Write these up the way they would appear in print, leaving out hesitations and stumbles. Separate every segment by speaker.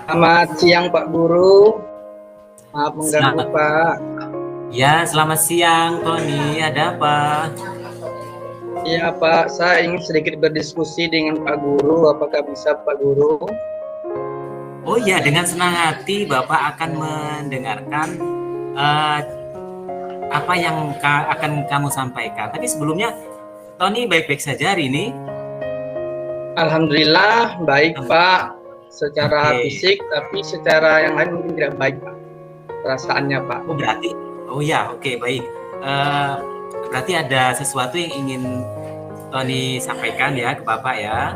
Speaker 1: Selamat siang Pak Guru, maaf mengganggu
Speaker 2: Selamat,
Speaker 1: Pak.
Speaker 2: ya, selamat siang, Tony. Ada apa?
Speaker 1: Iya Pak, saya ingin sedikit berdiskusi dengan Pak Guru, apakah bisa Pak Guru?
Speaker 2: Oh ya, dengan senang hati Bapak akan mendengarkan eh, apa yang akan kamu sampaikan. Tapi sebelumnya, Tony baik-baik saja hari ini.
Speaker 1: Alhamdulillah baik Pak, secara
Speaker 2: Oke.
Speaker 1: fisik, tapi secara yang lain mungkin tidak baik Pak, perasaannya Pak.
Speaker 2: Oh berarti, oh ya, oke baik. Eh, Berarti ada sesuatu yang ingin Tony sampaikan ya ke Bapak ya.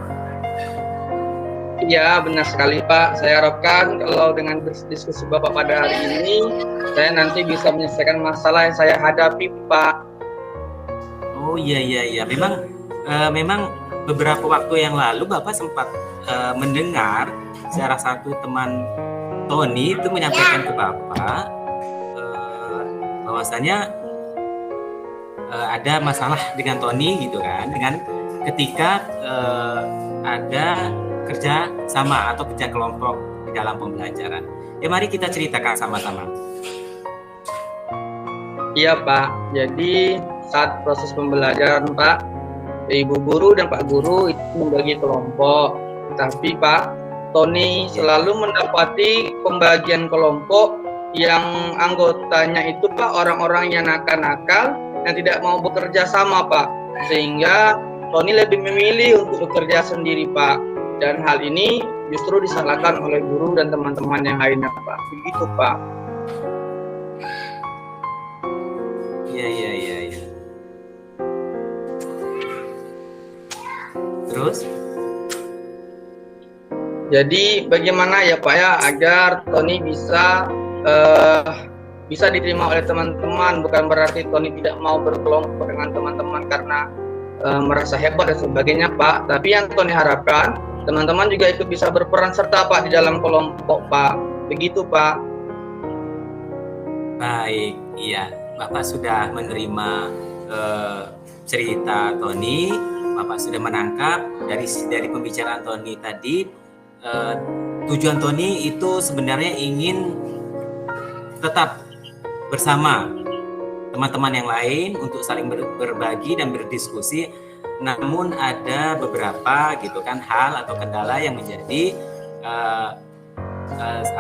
Speaker 1: Iya benar sekali Pak, saya harapkan kalau dengan diskusi Bapak pada hari ini, saya nanti bisa menyelesaikan masalah yang saya hadapi Pak.
Speaker 2: Oh iya iya iya, memang beberapa waktu yang lalu Bapak sempat mendengar salah satu teman Tony itu menyampaikan ke Bapak bahwasanya ada masalah dengan Tony gitu kan, dengan ketika ada kerja sama atau kerja kelompok di dalam pembelajaran. Ya mari kita ceritakan sama-sama.
Speaker 1: Iya Pak, jadi saat proses pembelajaran Pak, Ibu Guru dan Pak Guru itu membagi kelompok. Tapi Pak, Tony selalu mendapati pembagian kelompok yang anggotanya itu Pak orang-orang yang nakal-nakal yang tidak mau bekerja sama Pak. Sehingga Tony lebih memilih untuk bekerja sendiri Pak. Dan hal ini justru disalahkan oleh guru dan teman-teman yang lainnya Pak. Begitu Pak.
Speaker 2: Iya iya iya iya. Terus?
Speaker 1: Jadi bagaimana ya Pak ya agar Tony bisa diterima oleh teman-teman, bukan berarti Tony tidak mau berkelompok dengan teman-teman karena merasa hebat dan sebagainya Pak, tapi yang Tony harapkan teman-teman juga ikut bisa berperan serta Pak di dalam kelompok Pak, begitu Pak.
Speaker 2: Baik, iya. Bapak sudah menerima cerita Tony. Bapak sudah menangkap dari pembicaraan Tony tadi. Tujuan Tony itu sebenarnya ingin tetap bersama teman-teman yang lain untuk saling berbagi dan berdiskusi. Namun ada beberapa gitu kan hal atau kendala yang menjadi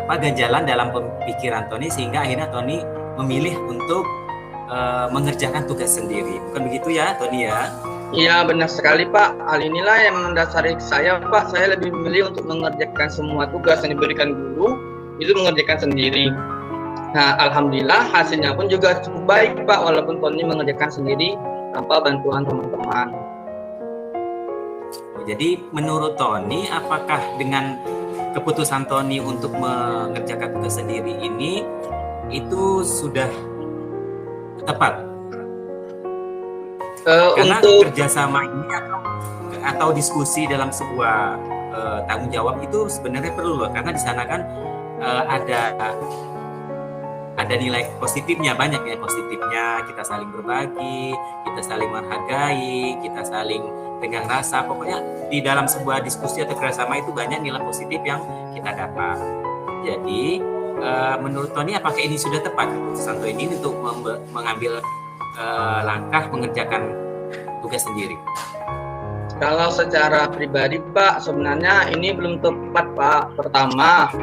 Speaker 2: ganjalan dalam pemikiran Tony sehingga akhirnya Tony memilih untuk mengerjakan tugas sendiri. Bukan begitu ya Tony ya?
Speaker 1: Iya benar sekali Pak, hal inilah yang mendasari saya Pak, saya lebih memilih untuk mengerjakan semua tugas yang diberikan guru, itu mengerjakan sendiri. Nah Alhamdulillah hasilnya pun juga cukup baik Pak, walaupun Tony mengerjakan sendiri tanpa bantuan teman-teman.
Speaker 2: Jadi menurut Tony, apakah dengan keputusan Tony untuk mengerjakan tugas sendiri ini itu sudah tepat? Karena
Speaker 1: Untuk
Speaker 2: kerjasama ini atau diskusi dalam sebuah tanggung jawab itu sebenarnya perlu loh, karena di sana kan ada nilai positifnya, banyak nilai positifnya, kita saling berbagi, kita saling menghargai, kita saling pegang rasa, pokoknya di dalam sebuah diskusi atau kerjasama itu banyak nilai positif yang kita dapat. Jadi menurut Tony apakah ini sudah tepat keputusan Tony untuk mengambil langkah mengerjakan tugas sendiri?
Speaker 1: kalau secara pribadi Pak, sebenarnya ini belum tepat Pak. Pertama,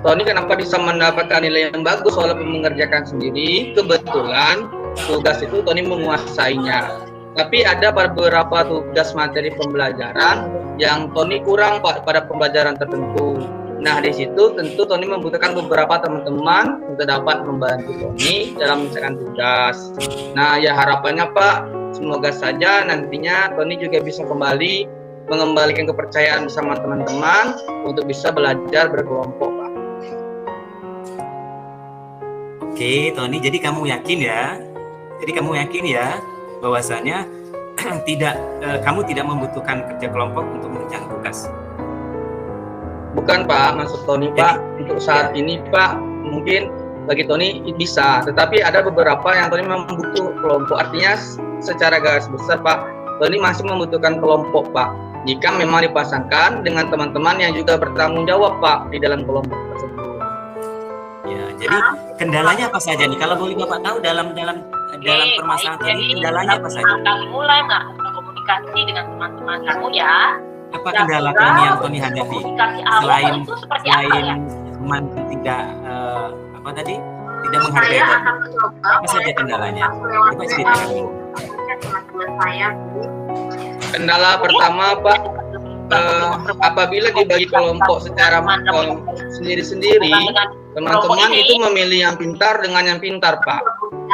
Speaker 1: Tony kenapa bisa mendapatkan nilai yang bagus walaupun mengerjakan sendiri? Kebetulan tugas itu Tony menguasainya. Tapi ada beberapa tugas materi pembelajaran yang Tony kurang Pak pada pembelajaran tertentu. Nah di situ tentu Tony membutuhkan beberapa teman-teman untuk dapat membantu Tony dalam menyelesaikan tugas. Nah ya harapannya Pak, semoga saja nantinya Tony juga bisa kembali mengembalikan kepercayaan bersama teman-teman untuk bisa belajar berkelompok Pak.
Speaker 2: Oke Tony, jadi kamu yakin ya bahwasanya kamu tidak membutuhkan kerja kelompok untuk mengerjakan tugas?
Speaker 1: Bukan Pak, maksud Tony Pak, untuk saat ini Pak, mungkin bagi Tony bisa, tetapi ada beberapa yang Tony memang butuh kelompok. Artinya secara garis besar Pak, Tony masih membutuhkan kelompok Pak. jika memang dipasangkan dengan teman-teman yang juga bertanggung jawab Pak di dalam kelompok tersebut.
Speaker 2: Ya, jadi kendalanya apa saja nih? Kalau boleh Bapak tahu dalam permasalahan tadi kendalanya apa saja?
Speaker 3: Kami mulai melakukan komunikasi dengan teman-teman kamu ya.
Speaker 2: Apa kendala Tony yang Tony hadapi?
Speaker 3: Komunikasi awal
Speaker 2: Selain
Speaker 3: itu seperti apa ya?
Speaker 2: teman tidak tidak menghargai Tony. Apa saja kendalanya? Coba ceritakan dulu.
Speaker 3: Teman-teman saya
Speaker 1: Kendala pertama Pak, apabila dibagi kelompok secara sendiri-sendiri, teman-teman itu memilih yang pintar dengan yang pintar Pak.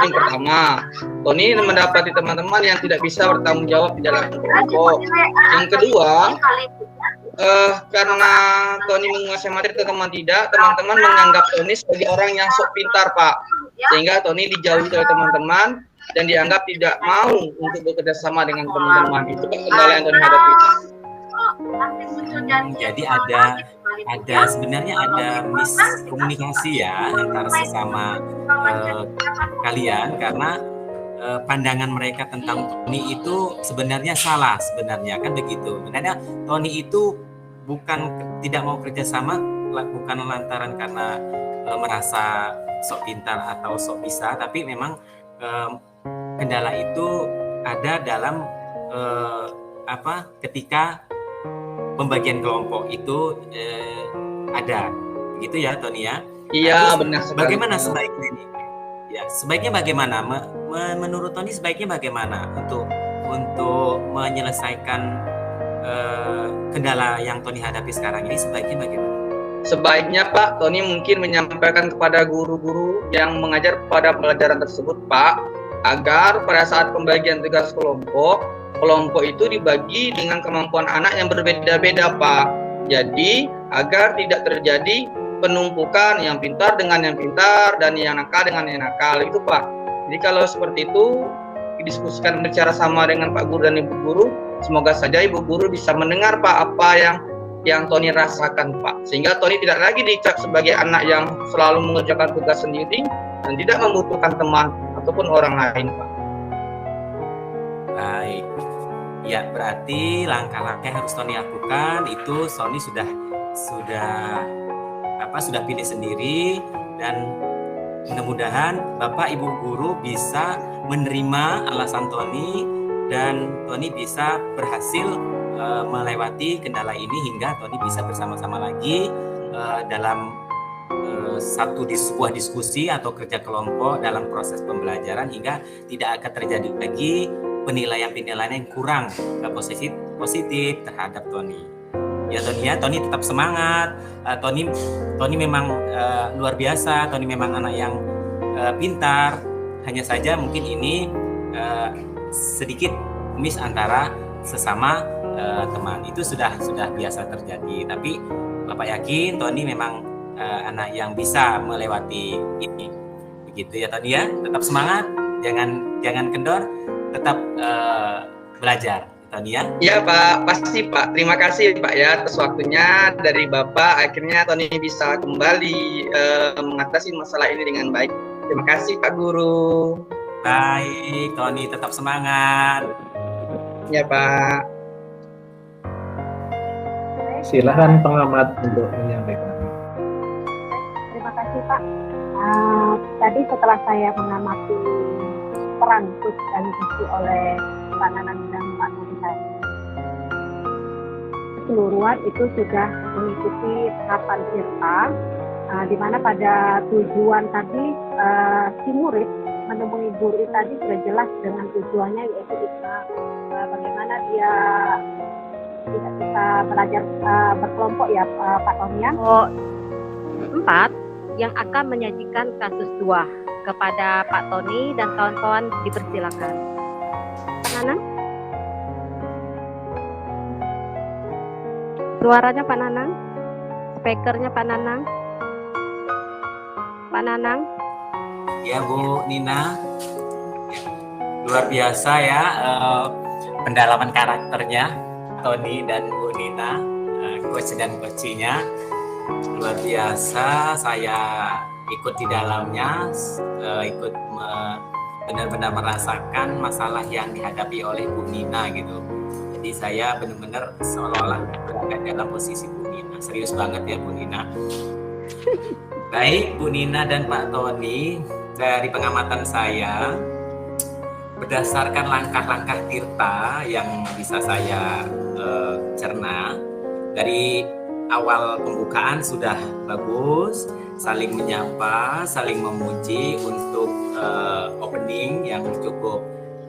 Speaker 1: Yang pertama, Tony mendapati teman-teman yang tidak bisa bertanggung jawab di dalam kelompok. Yang kedua, karena Tony menguasai materi, teman-teman tidak, teman-teman menganggap Tony sebagai orang yang sok pintar Pak, sehingga Tony dijauhi oleh teman-teman dan dianggap tidak mau untuk bekerja sama dengan teman-teman. Itu kendala yang Tony hadapi.
Speaker 2: Jadi ada sebenarnya ada miskomunikasi ya antara sesama kalian, karena pandangan mereka tentang Tony itu sebenarnya salah sebenarnya, kan begitu. Sebenarnya Tony itu tidak mau kerjasama bukan lantaran karena merasa sok pintar atau sok bisa, tapi memang kendala itu ada dalam ketika pembagian kelompok itu ada, begitu ya Tony ya?
Speaker 1: Iya, benar sekali.
Speaker 2: Bagaimana sebaiknya ini? Ya, sebaiknya bagaimana? Menurut Tony sebaiknya bagaimana untuk menyelesaikan kendala yang Tony hadapi sekarang ini? Sebaiknya bagaimana?
Speaker 1: Sebaiknya Pak, Tony mungkin menyampaikan kepada guru-guru yang mengajar pada pelajaran tersebut Pak, agar pada saat pembagian tugas kelompok itu dibagi dengan kemampuan anak yang berbeda-beda Pak. Jadi agar tidak terjadi penumpukan yang pintar dengan yang pintar dan yang nakal dengan yang nakal itu Pak. Jadi kalau seperti itu didiskusikan bicara sama dengan Pak Guru dan Ibu Guru, semoga saja Ibu Guru bisa mendengar Pak apa yang Tony rasakan Pak, sehingga Tony tidak lagi dicap sebagai anak yang selalu mengerjakan tugas sendiri dan tidak membutuhkan teman ataupun orang lain Pak.
Speaker 2: Baik, ya berarti langkah-langkah yang harus Tony lakukan itu Tony sudah pilih sendiri, dan mudah-mudahan Bapak Ibu Guru bisa menerima alasan Tony dan Tony bisa berhasil melewati kendala ini hingga Tony bisa bersama-sama lagi dalam sebuah diskusi atau kerja kelompok dalam proses pembelajaran, hingga tidak akan terjadi lagi penilaian yang kurang positif terhadap Tony. Ya Tony ya, Tony tetap semangat. Tony memang luar biasa. Tony memang anak yang pintar. Hanya saja mungkin ini sedikit miss antara sesama teman. Itu sudah biasa terjadi. Tapi Bapak yakin Tony memang anak yang bisa melewati ini. Begitu ya Tony ya. Tetap semangat, jangan kendor, tetap belajar. Tony ya? Iya
Speaker 1: Pak, pasti Pak. Terima kasih Pak ya atas waktunya dari Bapak. Akhirnya Tony bisa kembali mengatasi masalah ini dengan baik. Terima kasih Pak Guru.
Speaker 2: Baik, Tony tetap semangat.
Speaker 1: Ya Pak.
Speaker 4: Silakan pengamat untuk menyampaikan.
Speaker 5: Terima kasih Pak. Tadi setelah saya mengamati peran dan diisi oleh Pak Nanan dan Pak Nurita, keseluruhan itu sudah mengikuti tahapan IRTA, di mana pada tujuan tadi si murid menemui guru tadi sudah jelas dengan tujuannya, yaitu bagaimana dia tidak bisa belajar berkelompok ya Pak Tonia. 4 yang akan menyajikan kasus 2 kepada Pak Tony dan kawan-kawan, dipersilakan. Pak Nanang? Suaranya Pak Nanang? Speakernya Pak Nanang? Pak Nanang?
Speaker 2: Ya Bu Nina, luar biasa ya pendalaman karakternya Tony dan Bu Nina, coach dan coachnya luar biasa. Saya ikut di dalamnya, ikut benar-benar merasakan masalah yang dihadapi oleh Bu Nina gitu. Jadi saya benar-benar seolah-olah berada dalam posisi Bu Nina. Serius banget ya Bu Nina. Baik Bu Nina dan Pak Tony, dari pengamatan saya, berdasarkan langkah-langkah Tirta yang bisa saya cerna, dari awal pembukaan sudah bagus, saling menyapa, saling memuji untuk opening yang cukup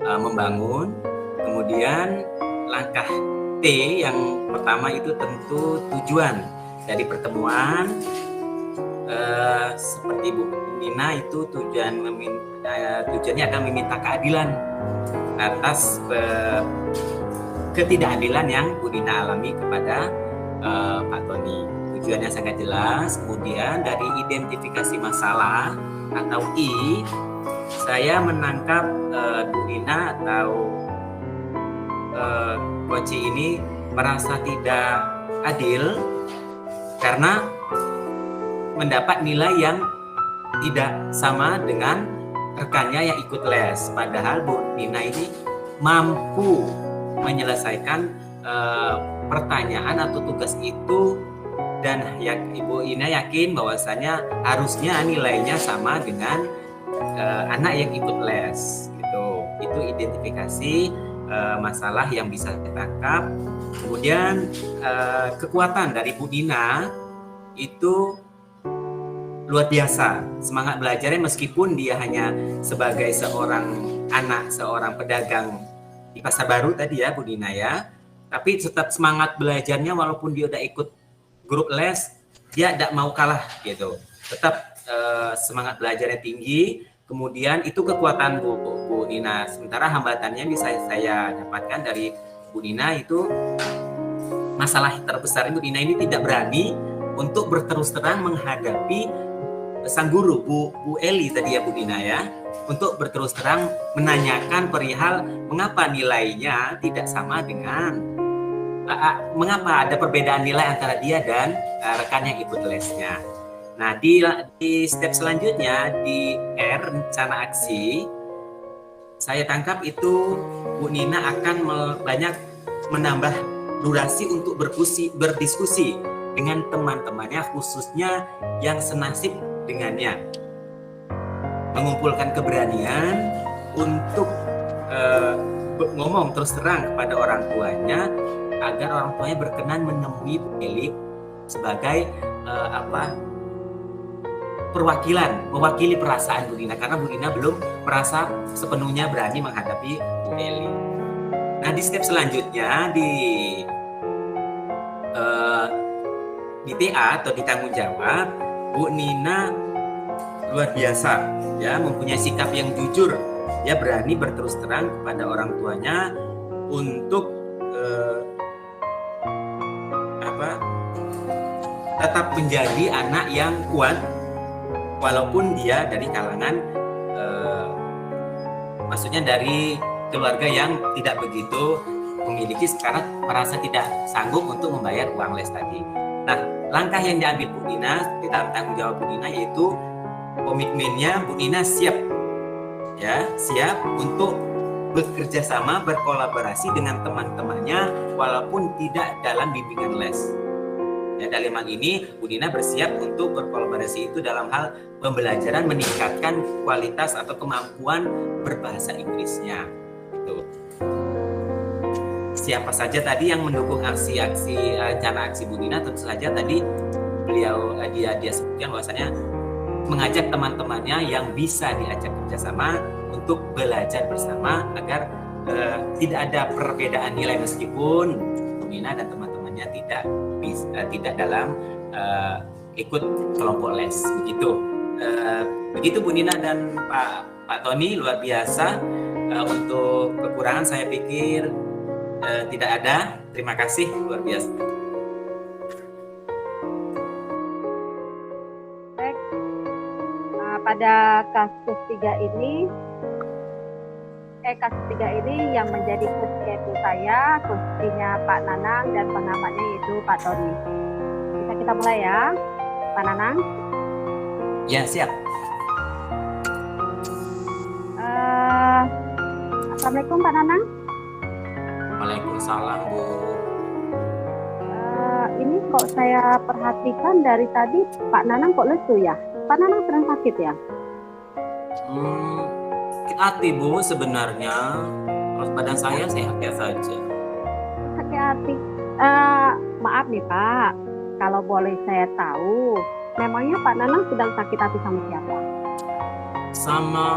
Speaker 2: membangun. Kemudian langkah T yang pertama itu tentu tujuan dari pertemuan. Seperti Bu Nina itu tujuannya adalah meminta keadilan atas ketidakadilan yang Bu Nina alami kepada Pak Tony. Tujuannya sangat jelas. Kemudian dari identifikasi masalah atau I, saya menangkap Bu Nina atau Koci ini merasa tidak adil karena mendapat nilai yang tidak sama dengan rekannya yang ikut les. Padahal Bu Nina ini mampu menyelesaikan pertanyaan atau tugas itu, dan Ibu Ina yakin bahwasanya harusnya nilainya sama dengan anak yang ikut les. Itu identifikasi masalah yang bisa ditangkap. Kemudian kekuatan dari Bu Nina itu luar biasa. Semangat belajarnya meskipun dia hanya sebagai seorang anak, seorang pedagang di Pasar Baru tadi ya Bu Nina ya, tapi tetap semangat belajarnya walaupun dia udah ikut grup les, dia tidak mau kalah gitu. Tetap semangat belajarnya tinggi. Kemudian itu kekuatan Bu Nina. Sementara hambatannya bisa saya dapatkan dari Bu Nina itu masalah terbesar Bu Nina ini tidak berani untuk berterus terang menghadapi sang guru Bu Eli tadi ya Bu Nina ya, untuk berterus terang menanyakan perihal mengapa nilainya tidak sama dengan mengapa ada perbedaan nilai antara dia dan rekan yang ikut lesnya. Nah, di step selanjutnya di R, rencana aksi, saya tangkap itu Bu Nina akan banyak menambah durasi untuk berdiskusi dengan teman-temannya, khususnya yang senasib dengannya. Mengumpulkan keberanian untuk ngomong terus terang kepada orang tuanya, agar orang tuanya berkenan menemui Bu Eli sebagai mewakili perasaan Bu Nina, karena Bu Nina belum merasa sepenuhnya berani menghadapi Bu Eli. Nah, di step selanjutnya di TA atau di tanggung jawab, Bu Nina luar biasa ya, mempunyai sikap yang jujur, ya berani berterus terang kepada orang tuanya untuk tetap menjadi anak yang kuat walaupun dia dari kalangan maksudnya dari keluarga yang tidak begitu memiliki, sekarang merasa tidak sanggup untuk membayar uang les tadi. Nah, langkah yang diambil Bu Nina di dalam tanggung jawab Bu Nina yaitu komitmennya Bu Nina siap untuk bekerja sama, berkolaborasi dengan teman-temannya walaupun tidak dalam bimbingan les. Ya, dalam hal ini Bu Nina bersiap untuk berkolaborasi itu dalam hal pembelajaran, meningkatkan kualitas atau kemampuan berbahasa Inggrisnya. Gitu. Siapa saja tadi yang mendukung aksi-aksi rencana aksi Bu Nina, tentu saja tadi dia sebutkan bahwasanya mengajak teman-temannya yang bisa diajak kerjasama untuk belajar bersama agar tidak ada perbedaan nilai meskipun Bu Nina dan teman-temannya tidak dalam ikut kelompok les. Begitu Bu Nina dan Pak Tony, luar biasa. Untuk kekurangan saya pikir tidak ada. Terima kasih, luar biasa.
Speaker 5: Baik. Pada kasus 3 ini yang menjadi kursi yaitu saya, kursinya Pak Nanang, dan pengamatnya yaitu Pak Tony. Bisa kita mulai ya, Pak Nanang?
Speaker 2: Ya, siap.
Speaker 5: Assalamualaikum Pak Nanang.
Speaker 2: Waalaikumsalam, Bu.
Speaker 5: Ini kok saya perhatikan dari tadi Pak Nanang kok lesu ya? Pak Nanang sedang sakit ya?
Speaker 2: Sakit hati, Bu, sebenarnya. Kalau badan saya sehat-sehat saja.
Speaker 5: Sakit hati. Maaf nih Pak, kalau boleh saya tahu, memangnya Pak Nanang sedang sakit hati sama siapa?
Speaker 2: Sama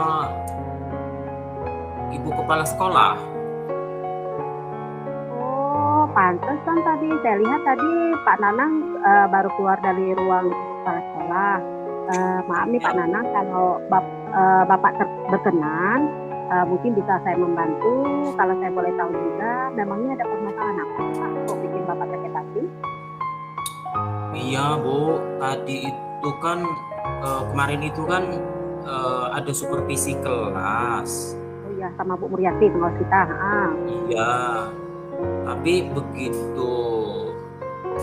Speaker 2: ibu kepala sekolah.
Speaker 5: Oh, pantesan tadi saya lihat tadi Pak Nanang baru keluar dari ruang kepala sekolah. Maaf nih Pak Nanang, kalau Bapak berkenan, mungkin bisa saya membantu. Kalau saya boleh tahu juga, memangnya ada permasalahan apa Pak kok bikin Bapak sakit hati?
Speaker 2: Iya, Bu. Tadi itu kan kemarin itu kan ada supervisi kelas.
Speaker 5: Oh iya, sama Bu Muryati pengawas kita.
Speaker 2: Iya. Tapi begitu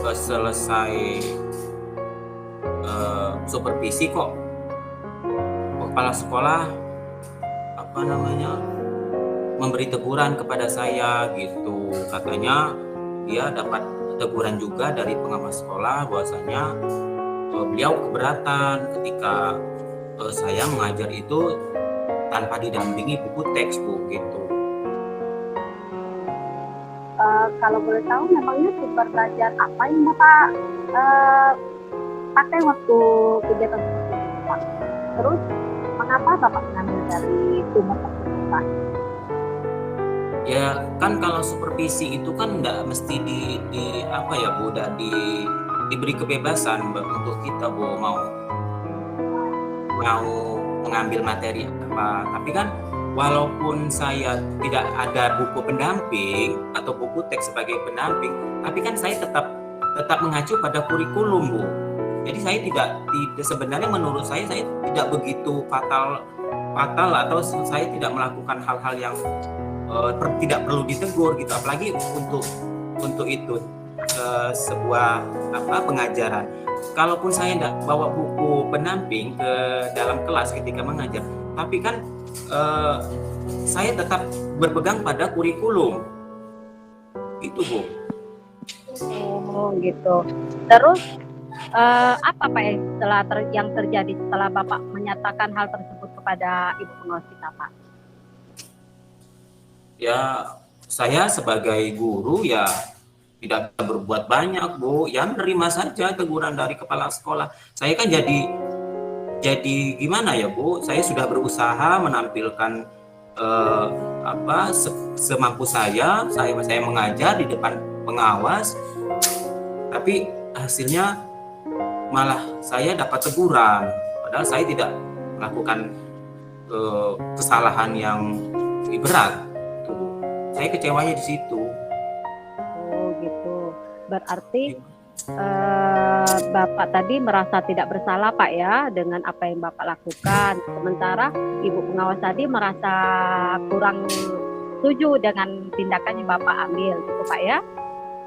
Speaker 2: selesai supervisi kok kepala sekolah memberi teguran kepada saya gitu. Katanya dia dapat teguran juga dari pengawas sekolah bahwasanya beliau keberatan ketika saya mengajar itu tanpa didampingi buku teks, Bu, gitu.
Speaker 5: Kalau boleh tahu, memangnya sumber belajar apa yang Bapak pakai waktu kegiatan seperti itu, Pak? Terus, mengapa Bapak mengambil dari sumber tersebut, Pak?
Speaker 2: Ya kan kalau supervisi itu kan nggak mesti diberi kebebasan untuk kita, Bu, mau mengambil materi apa. Tapi kan walaupun saya tidak ada buku pendamping atau buku teks sebagai pendamping, tapi kan saya tetap mengacu pada kurikulum, Bu. Jadi saya tidak sebenarnya menurut saya tidak begitu fatal atau saya tidak melakukan hal-hal yang tidak perlu ditegur gitu, apalagi untuk itu sebuah pengajaran. Kalaupun saya tidak bawa buku pendamping ke dalam kelas ketika mengajar, tapi kan saya tetap berpegang pada kurikulum, gitu, Bu.
Speaker 5: Oh gitu. Terus apa Pak yang terjadi setelah Bapak menyatakan hal tersebut kepada Ibu pengawas kita, Pak?
Speaker 2: Ya, saya sebagai guru ya tidak bisa berbuat banyak, Bu. Ya menerima saja teguran dari kepala sekolah. Saya kan jadi gimana ya, Bu? Saya sudah berusaha menampilkan semampu saya mengajar di depan pengawas, tapi hasilnya malah saya dapat teguran, padahal saya tidak melakukan kesalahan yang berat. Saya kecewanya di situ.
Speaker 5: Oh gitu. Berarti Bapak tadi merasa tidak bersalah, Pak, ya, dengan apa yang Bapak lakukan. Sementara Ibu pengawas tadi merasa kurang setuju dengan tindakan yang Bapak ambil, gitu Pak ya?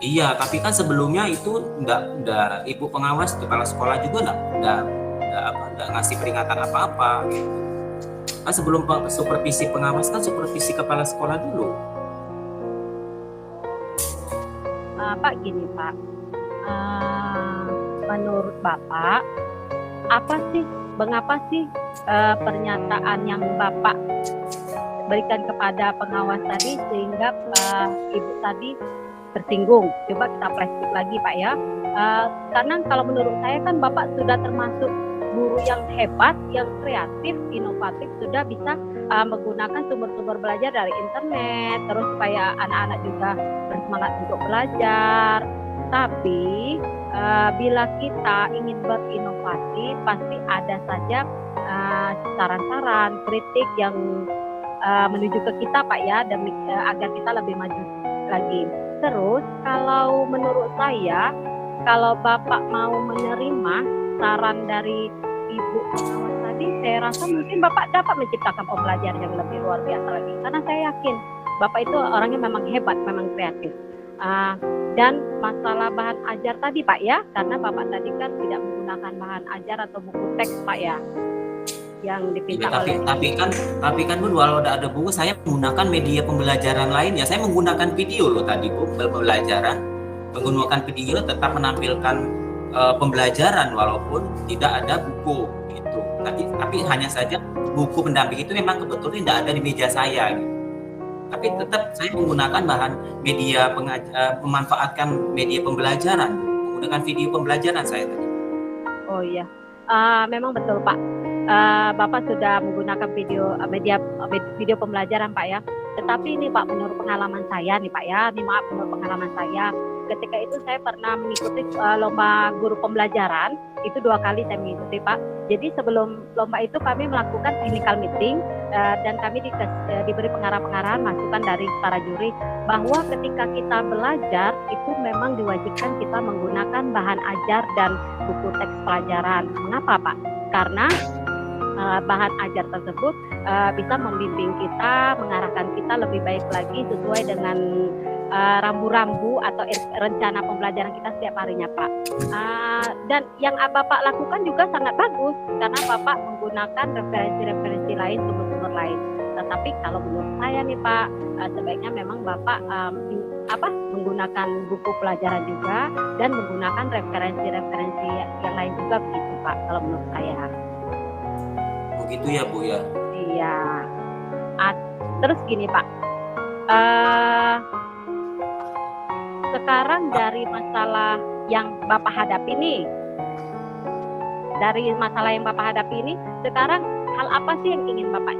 Speaker 2: Iya, tapi kan sebelumnya itu enggak Ibu pengawas kepala sekolah juga enggak ngasih peringatan apa-apa gitu. Kan sebelum supervisi pengawas kan supervisi kepala sekolah dulu.
Speaker 5: Pak, gini Pak, menurut Bapak mengapa sih pernyataan yang Bapak berikan kepada pengawas tadi sehingga Ibu tadi tersinggung? Coba kita flashback lagi Pak ya, karena kalau menurut saya kan Bapak sudah termasuk guru yang hebat, yang kreatif, inovatif, sudah bisa menggunakan sumber-sumber belajar dari internet, terus supaya anak-anak juga bersemangat untuk belajar. Tapi bila kita ingin berinovasi, pasti ada saja saran-saran, kritik yang menuju ke kita Pak ya, demi agar kita lebih maju lagi. Terus kalau menurut saya, kalau Bapak mau menerima saran dari Ibu pengawas tadi, saya rasa mungkin Bapak dapat menciptakan pembelajaran yang lebih luar biasa lagi. Karena saya yakin Bapak itu orangnya memang hebat, memang kreatif. Dan masalah bahan ajar tadi Pak ya, karena Bapak tadi kan tidak menggunakan bahan ajar atau buku teks Pak ya. yang dipinta
Speaker 2: Ya,
Speaker 5: oleh.
Speaker 2: tapi kan Bu, walau ada buku, saya menggunakan media pembelajaran lainnya. Saya menggunakan video loh tadi Bu, pembelajaran, menggunakan video tetap menampilkan pembelajaran walaupun tidak ada buku gitu. Tapi hanya saja buku pendamping itu memang kebetulan tidak ada di meja saya gitu. Tapi tetap saya menggunakan bahan media memanfaatkan media pembelajaran, menggunakan video pembelajaran saya tadi.
Speaker 5: Oh iya, memang betul Pak. Bapak sudah menggunakan video pembelajaran Pak ya. Tetapi ini Pak, menurut pengalaman saya nih Pak ya, menurut pengalaman saya, ketika itu saya pernah mengikuti lomba guru pembelajaran, itu 2 kali saya mengikuti Pak. Jadi sebelum lomba itu kami melakukan technical meeting dan kami diberi pengarah-pengarahan masukan dari para juri bahwa ketika kita belajar itu memang diwajibkan kita menggunakan bahan ajar dan buku teks pelajaran. Mengapa Pak? Karena bahan ajar tersebut bisa membimbing kita, mengarahkan kita lebih baik lagi sesuai dengan rambu-rambu atau rencana pembelajaran kita setiap harinya Pak. Dan yang Bapak lakukan juga sangat bagus karena Bapak menggunakan referensi-referensi lain, sumber-sumber lain. Tetapi kalau menurut saya nih Pak, sebaiknya memang Bapak menggunakan buku pelajaran juga dan menggunakan referensi-referensi yang lain juga begitu Pak, kalau menurut saya.
Speaker 2: Begitu ya Bu ya.
Speaker 5: Iya. Terus gini Pak, sekarang dari masalah yang Bapak hadapi nih, sekarang hal apa sih yang ingin Bapak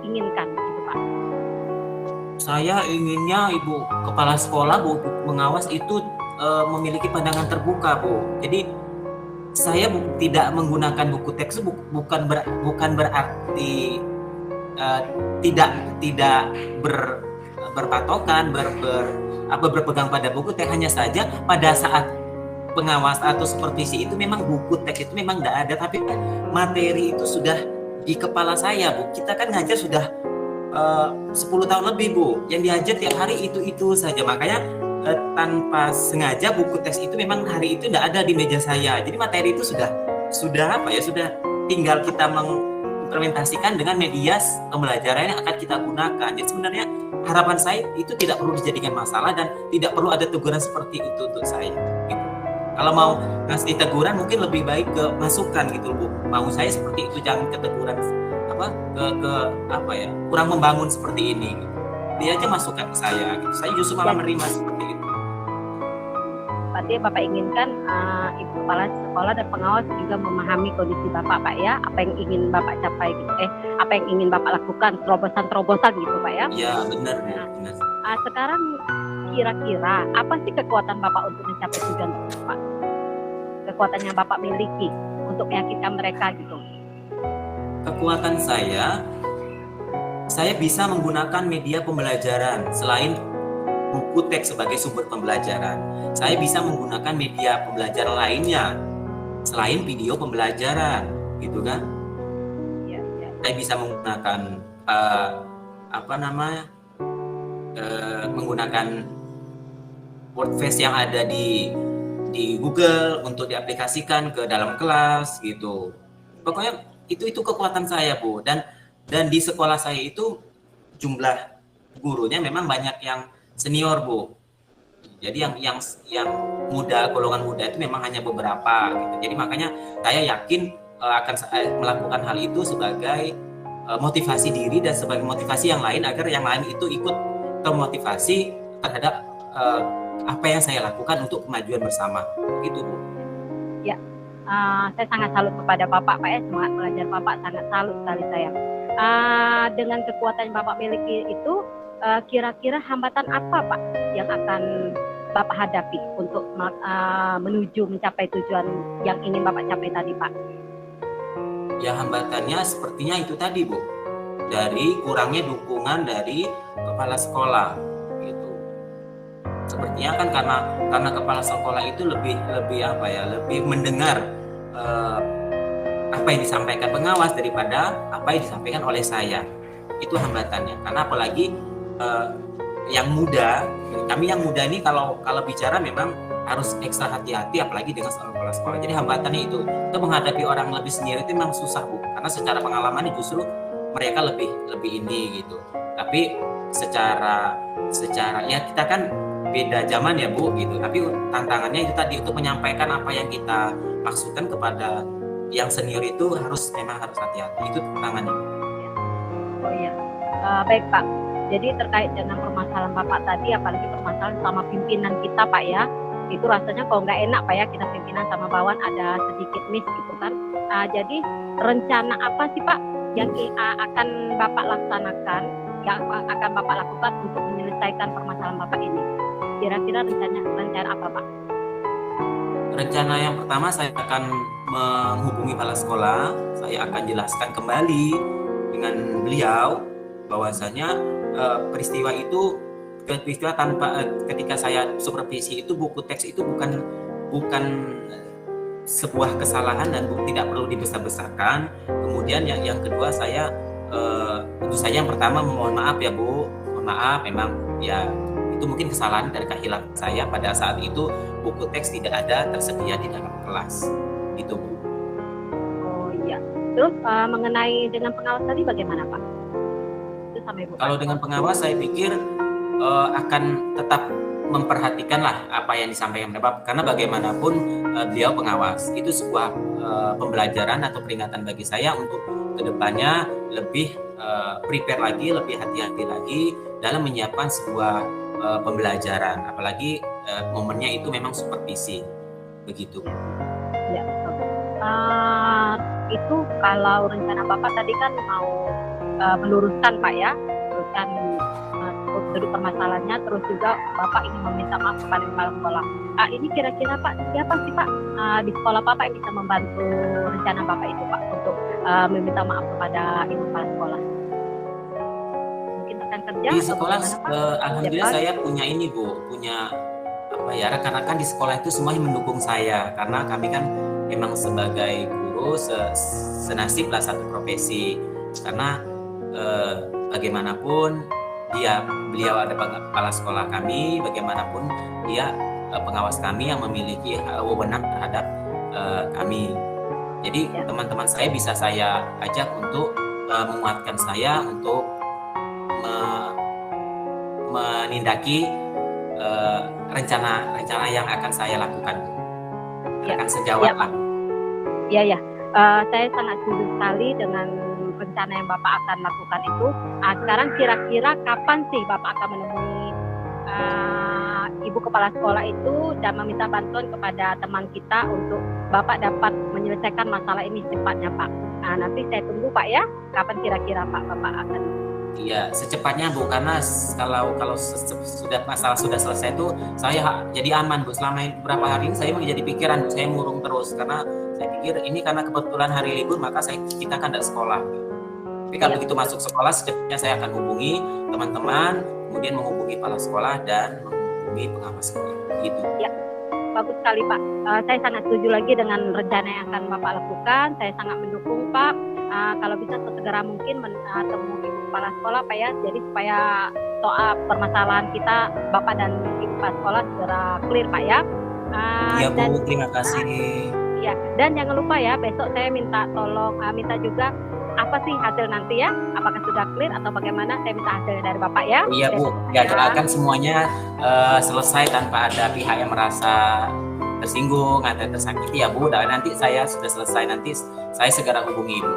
Speaker 5: inginkan gitu Pak?
Speaker 2: Saya inginnya Ibu Kepala Sekolah, Bu Pengawas itu memiliki pandangan terbuka Bu. Jadi saya tidak menggunakan buku teks bukan berarti tidak berpatokan berpegang pada buku teks, hanya saja pada saat pengawas atau supervisi itu memang buku teks itu memang tidak ada, tapi materi itu sudah di kepala saya Bu. Kita kan ngajar sudah 10 tahun lebih Bu, yang diajar tiap hari itu saja, makanya tanpa sengaja buku teks itu memang hari itu tidak ada di meja saya. Jadi materi itu sudah tinggal kita mengimplementasikan dengan media pembelajaran yang akan kita gunakan. Jadi sebenarnya harapan saya itu tidak perlu dijadikan masalah dan tidak perlu ada teguran seperti itu untuk saya gitu. Kalau mau ngasih teguran mungkin lebih baik ke masukan gitu Bu. Mau saya seperti itu, jangan ke teguran kurang membangun seperti ini gitu. Dia aja masukkan ke saya gitu. Saya justru malah menerima seperti itu.
Speaker 5: Berarti Bapak inginkan Ibu Kepala Sekolah dan pengawas juga memahami kondisi Bapak Pak ya, apa yang ingin Bapak capai gitu, apa yang ingin Bapak lakukan, terobosan gitu Pak ya.
Speaker 2: Iya benar Bu. Benar.
Speaker 5: Sekarang kira-kira apa sih kekuatan Bapak untuk mencapai tujuan tersebut Pak? Kekuatan yang Bapak miliki untuk meyakinkan mereka gitu.
Speaker 2: Kekuatan saya bisa menggunakan media pembelajaran selain buku teks sebagai sumber pembelajaran. Saya bisa menggunakan media pembelajaran lainnya selain video pembelajaran, gitu kan?
Speaker 5: Ya.
Speaker 2: Saya bisa menggunakan menggunakan WordFest yang ada di Google untuk diaplikasikan ke dalam kelas, gitu. Pokoknya itu kekuatan saya Bu, dan di sekolah saya itu jumlah gurunya memang banyak yang senior Bu. Jadi yang muda, golongan muda itu memang hanya beberapa gitu. Jadi makanya saya yakin akan melakukan hal itu sebagai motivasi diri dan sebagai motivasi yang lain agar yang lain itu ikut termotivasi terhadap apa yang saya lakukan untuk kemajuan bersama. Gitu Bu.
Speaker 5: Ya. Saya sangat salut kepada Bapak Pak ya, semangat belajar Bapak sangat salut sekali saya. Dengan kekuatan yang Bapak miliki itu, kira-kira hambatan apa Pak yang akan Bapak hadapi untuk menuju mencapai tujuan yang ingin Bapak capai tadi Pak?
Speaker 2: Ya hambatannya sepertinya itu tadi Bu, dari kurangnya dukungan dari kepala sekolah gitu. Sepertinya kan karena kepala sekolah itu lebih mendengar apa yang disampaikan pengawas daripada apa yang disampaikan oleh saya. Itu hambatannya, karena apalagi yang muda, kami yang muda ini kalau bicara memang harus ekstra hati-hati, apalagi dengan seorang kepala sekolah. Jadi hambatannya itu menghadapi orang lebih senior itu memang susah, Bu, karena secara pengalaman justru mereka lebih ini gitu. Tapi secara ya kita kan beda zaman ya, Bu, gitu. Tapi tantangannya itu tadi, untuk menyampaikan apa yang kita maksudkan kepada yang senior itu memang harus hati-hati. Itu tantangannya.
Speaker 5: Oh iya, baik Pak. Jadi terkait dengan permasalahan Bapak tadi, apalagi permasalahan sama pimpinan kita Pak ya, itu rasanya kalau nggak enak Pak ya, kita pimpinan sama bawahan ada sedikit miss gitu kan. Jadi rencana apa sih Pak yang akan Bapak laksanakan, yang akan Bapak lakukan untuk menyelesaikan permasalahan Bapak ini? Kira-kira rencana apa Pak?
Speaker 2: Rencana yang pertama, saya akan menghubungi kepala sekolah, saya akan jelaskan kembali dengan beliau bahwasanya peristiwa tanpa ketika saya supervisi itu, buku teks itu bukan sebuah kesalahan dan tidak perlu dibesar-besarkan. Kemudian yang kedua, saya tentu saja yang pertama mohon maaf ya Bu, mohon maaf, memang ya itu mungkin kesalahan dari kehilangan saya pada saat itu buku teks tidak ada tersedia di dalam kelas, gitu Bu.
Speaker 5: Oh iya. Terus mengenai dengan pengawas tadi bagaimana Pak? Itu sama Ibu.
Speaker 2: Kalau dengan pengawas saya pikir akan tetap memperhatikan lah apa yang disampaikan Bapak, karena bagaimanapun beliau pengawas, itu sebuah pembelajaran atau peringatan bagi saya untuk kedepannya lebih prepare lagi, lebih hati-hati lagi dalam menyiapkan sebuah pembelajaran, apalagi momennya itu memang supervisi, begitu.
Speaker 5: Ya, itu kalau rencana Bapak tadi kan mau meluruskan Pak ya, meluruskan sudut permasalahannya, terus juga Bapak ingin meminta maaf kepada kepala sekolah. Ini kira-kira Pak, siapa sih Pak di sekolah Bapak yang bisa membantu rencana Bapak itu Pak untuk meminta maaf kepada ibu kepala sekolah? Mungkin rekan kerja?
Speaker 2: Di sekolah, alhamdulillah saya punya ini Bu, punya apa ya, rekan-rekan di sekolah itu semuanya mendukung saya, karena kami kan memang sebagai guru senasib lah, satu profesi, karena bagaimanapun beliau ada kepala sekolah kami, bagaimanapun dia pengawas kami yang memiliki wewenang terhadap kami. Jadi teman-teman saya bisa saya ajak untuk menguatkan saya untuk menindaki rencana yang akan saya lakukan. Akan sejawat lah.
Speaker 5: Iya. Saya sangat setuju sekali dengan rencana yang Bapak akan lakukan itu. Sekarang kira-kira kapan sih Bapak akan menemui Ibu Kepala Sekolah itu dan meminta bantuan kepada teman kita untuk Bapak dapat menyelesaikan masalah ini secepatnya Pak? Nanti saya tunggu Pak ya, kapan kira-kira Pak Bapak akan?
Speaker 2: Iya, secepatnya Bu, karena kalau masalah sudah selesai itu saya jadi aman Bu. Selama beberapa hari ini saya menjadi pikiran, saya murung terus karena saya pikir ini karena kebetulan hari libur, maka kita kan tidak sekolah. Tapi kalau begitu masuk sekolah, secepatnya saya akan hubungi teman-teman, kemudian menghubungi kepala sekolah dan menghubungi pengawas sekolah. Gitu.
Speaker 5: Ya, bagus sekali Pak. Saya sangat setuju lagi dengan rencana yang akan Bapak lakukan. Saya sangat mendukung Pak. Kalau bisa sesegera mungkin temui Ibu Kepala Sekolah Pak ya. Jadi supaya soal permasalahan kita Bapak dan Ibu Kepala Sekolah segera clear Pak ya.
Speaker 2: Iya Bu, terima kasih.
Speaker 5: Ya, dan jangan lupa ya, besok saya minta juga apa sih hasil nanti ya, apakah sudah clear atau bagaimana, saya minta hasilnya dari Bapak ya.
Speaker 2: Iya Bu, ya doakan semuanya selesai tanpa ada pihak yang merasa tersinggung atau tersakiti ya Bu. Dan nanti saya sudah selesai, nanti saya segera hubungi Ibu.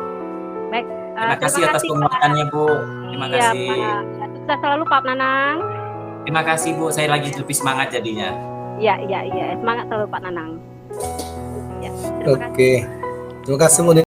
Speaker 5: Baik,
Speaker 2: terima kasih atas penguatannya Bu. Terima kasih.
Speaker 5: Pak. Sukses selalu Pak Nanang.
Speaker 2: Terima kasih Bu, saya lagi lebih semangat jadinya.
Speaker 5: Iya, semangat selalu Pak Nanang. Ya,
Speaker 6: Oke, terima kasih Bu.